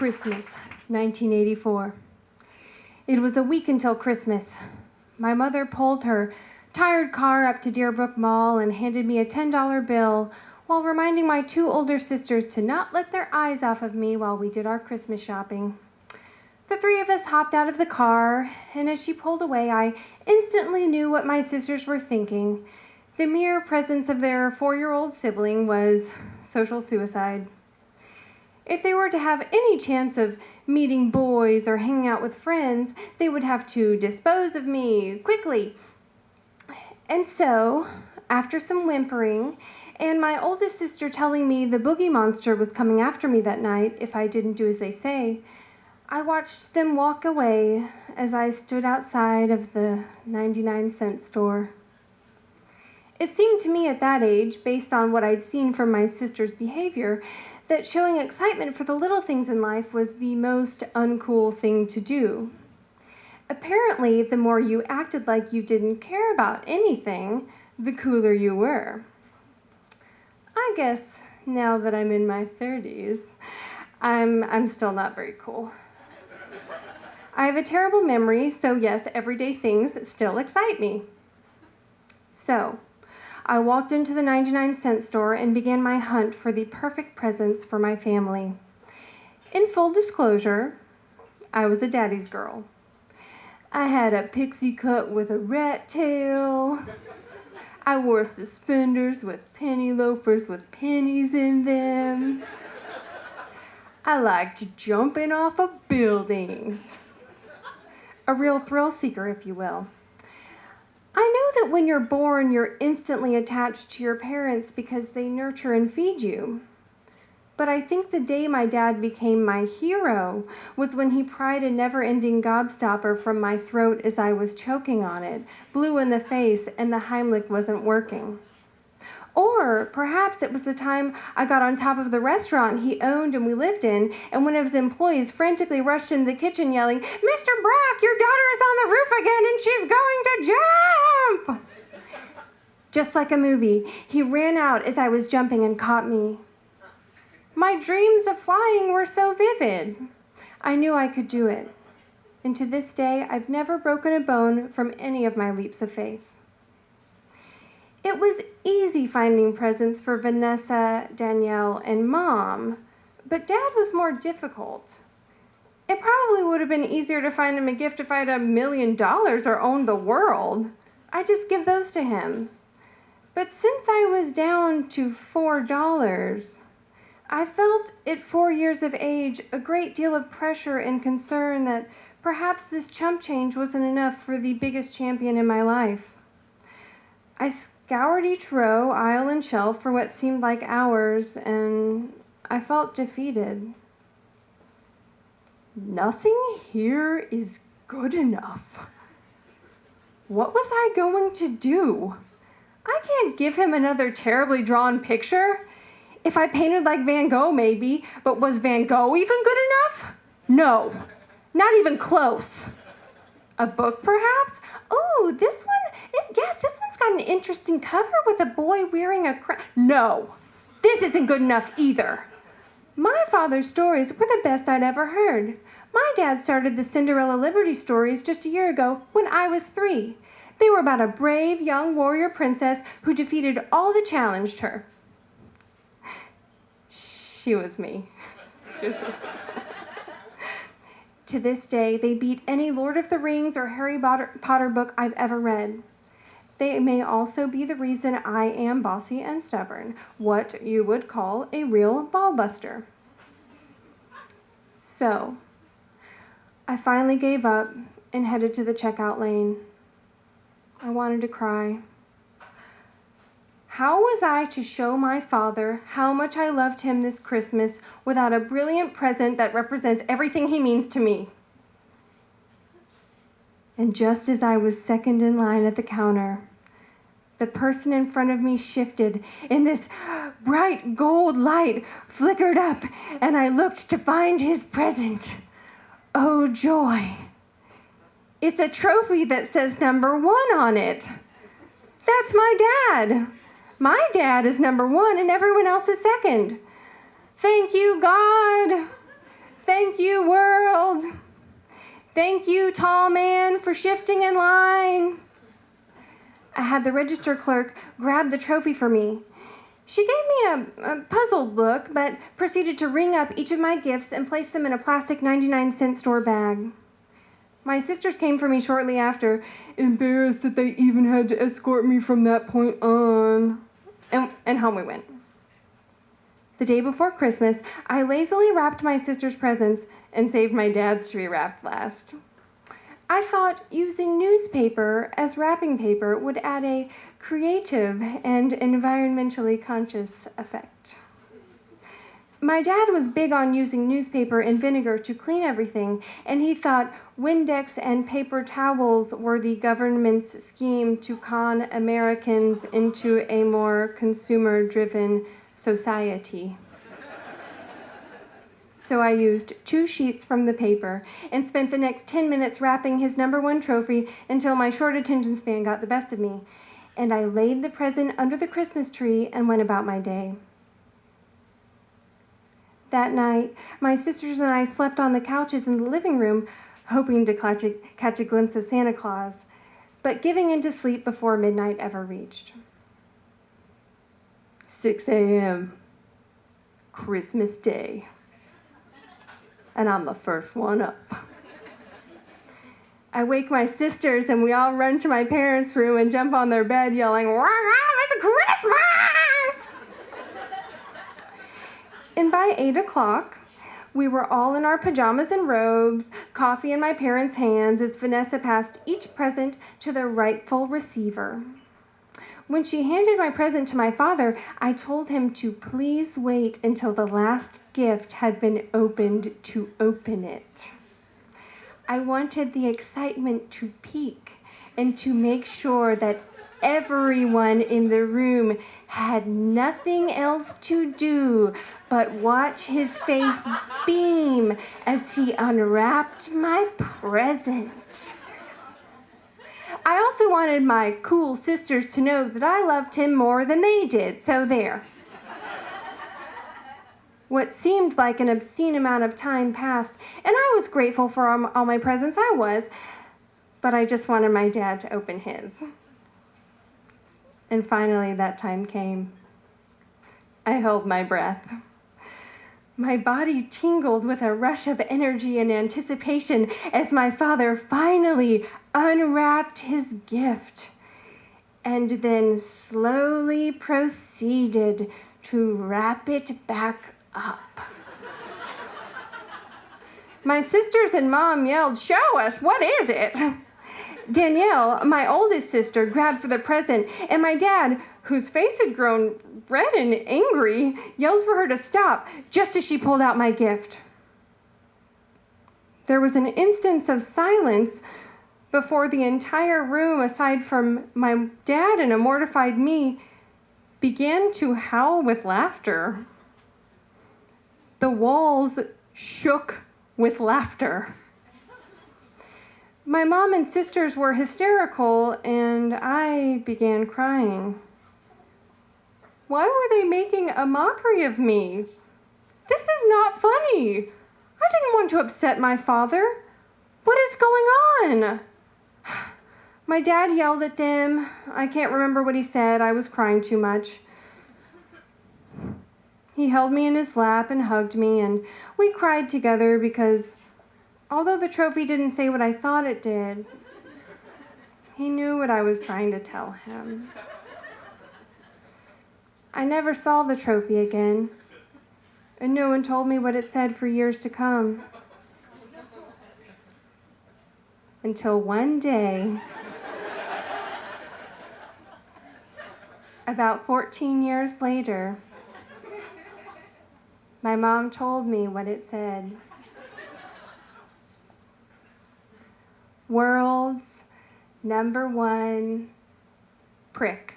Christmas, 1984. It was a week until Christmas. My mother pulled her tired car up to Deerbrook Mall and handed me a $10 bill while reminding my two older sisters to not let their eyes off of me while we did our Christmas shopping. The three of us hopped out of the car, and as she pulled away, I instantly knew what my sisters were thinking. The mere presence of their 4-year-old sibling was social suicide. If they were to have any chance of meeting boys or hanging out with friends, they would have to dispose of me quickly. And so, after some whimpering, and my oldest sister telling me the boogie monster was coming after me that night if I didn't do as they say, I watched them walk away as I stood outside of the 99-cent store. It seemed to me at that age, based on what I'd seen from my sister's behavior, that showing excitement for the little things in life was the most uncool thing to do. Apparently, the more you acted like you didn't care about anything, the cooler you were. I guess now that I'm in my 30s, I'm still not very cool. I have a terrible memory, so yes, everyday things still excite me. So, I walked into the 99-cent store and began my hunt for the perfect presents for my family. In full disclosure, I was a daddy's girl. I had a pixie cut with a rat tail. I wore suspenders with penny loafers with pennies in them. I liked jumping off of buildings. A real thrill seeker, if you will. I know that when you're born, you're instantly attached to your parents because they nurture and feed you. But I think the day my dad became my hero was when he pried a never-ending gobstopper from my throat as I was choking on it, blue in the face, and the Heimlich wasn't working. Or perhaps it was the time I got on top of the restaurant he owned and we lived in, and one of his employees frantically rushed into the kitchen yelling, "Mr. Brach, your daughter is on the roof again and she's going to jump!" Just like a movie, he ran out as I was jumping and caught me. My dreams of flying were so vivid. I knew I could do it. And to this day, I've never broken a bone from any of my leaps of faith. It was easy finding presents for Vanessa, Danielle, and Mom, but Dad was more difficult. It probably would have been easier to find him a gift if I had $1 million or owned the world. I'd just give those to him. But since I was down to $4, I felt at 4 years of age a great deal of pressure and concern that perhaps this chump change wasn't enough for the biggest champion in my life. I scoured each row, aisle, and shelf for what seemed like hours, and I felt defeated. Nothing here is good enough. What was I going to do? I can't give him another terribly drawn picture. If I painted like Van Gogh, maybe, but was Van Gogh even good enough? No, not even close. A book, perhaps? Oh, this one? This one's got an interesting cover with a boy wearing a crown. No, this isn't good enough either. My father's stories were the best I'd ever heard. My dad started the Cinderella Liberty stories just a year ago when I was 3. They were about a brave young warrior princess who defeated all that challenged her. She was me. To this day, they beat any Lord of the Rings or Harry Potter book I've ever read. They may also be the reason I am bossy and stubborn, what you would call a real ball-buster. So, I finally gave up and headed to the checkout lane. I wanted to cry. How was I to show my father how much I loved him this Christmas without a brilliant present that represents everything he means to me? And just as I was second in line at the counter, the person in front of me shifted, and this bright gold light flickered up, and I looked to find his present. Oh, joy. It's a trophy that says number 1 on it. That's my dad. My dad is number 1 and everyone else is second. Thank you, God. Thank Thank you, world. Thank you, tall man, for shifting in line. I had the register clerk grab the trophy for me. She gave me a puzzled look, but proceeded to ring up each of my gifts and place them in a plastic 99-cent store bag. My sisters came for me shortly after, embarrassed that they even had to escort me from that point on. And home we went. The day before Christmas, I lazily wrapped my sister's presents and saved my dad's to be wrapped last. I thought using newspaper as wrapping paper would add a creative and environmentally conscious effect. My dad was big on using newspaper and vinegar to clean everything, and he thought Windex and paper towels were the government's scheme to con Americans into a more consumer-driven society. So I used 2 sheets from the paper and spent the next 10 minutes wrapping his #1 trophy until my short attention span got the best of me. And I laid the present under the Christmas tree and went about my day. That night, my sisters and I slept on the couches in the living room, hoping to catch a glimpse of Santa Claus, but giving into sleep before midnight ever reached. 6 a.m., Christmas Day. And I'm the first one up. I wake my sisters and we all run to my parents' room and jump on their bed yelling, "It's Christmas!" And by 8 o'clock, we were all in our pajamas and robes, coffee in my parents' hands as Vanessa passed each present to their rightful receiver. When she handed my present to my father, I told him to please wait until the last gift had been opened to open it. I wanted the excitement to peak and to make sure that everyone in the room had nothing else to do but watch his face beam as he unwrapped my present. I also wanted my cool sisters to know that I loved him more than they did, so there. What seemed like an obscene amount of time passed, and I was grateful for all my presents, but I just wanted my dad to open his. And finally, that time came. I held my breath. My body tingled with a rush of energy and anticipation as my father finally unwrapped his gift and then slowly proceeded to wrap it back up. My sisters and Mom yelled, "Show us, what is it?" Danielle, my oldest sister, grabbed for the present, and my dad, whose face had grown red and angry, yelled for her to stop just as she pulled out my gift. There was an instant of silence before the entire room, aside from my dad and a mortified me, began to howl with laughter. The walls shook with laughter. My mom and sisters were hysterical, and I began crying. Why were they making a mockery of me? This is not funny. I didn't want to upset my father. What is going on? My dad yelled at them. I can't remember what he said. I was crying too much. He held me in his lap and hugged me, and we cried together because although the trophy didn't say what I thought it did, he knew what I was trying to tell him. I never saw the trophy again, and no one told me what it said for years to come. Until one day, about 14 years later, my mom told me what it said. World's #1 prick.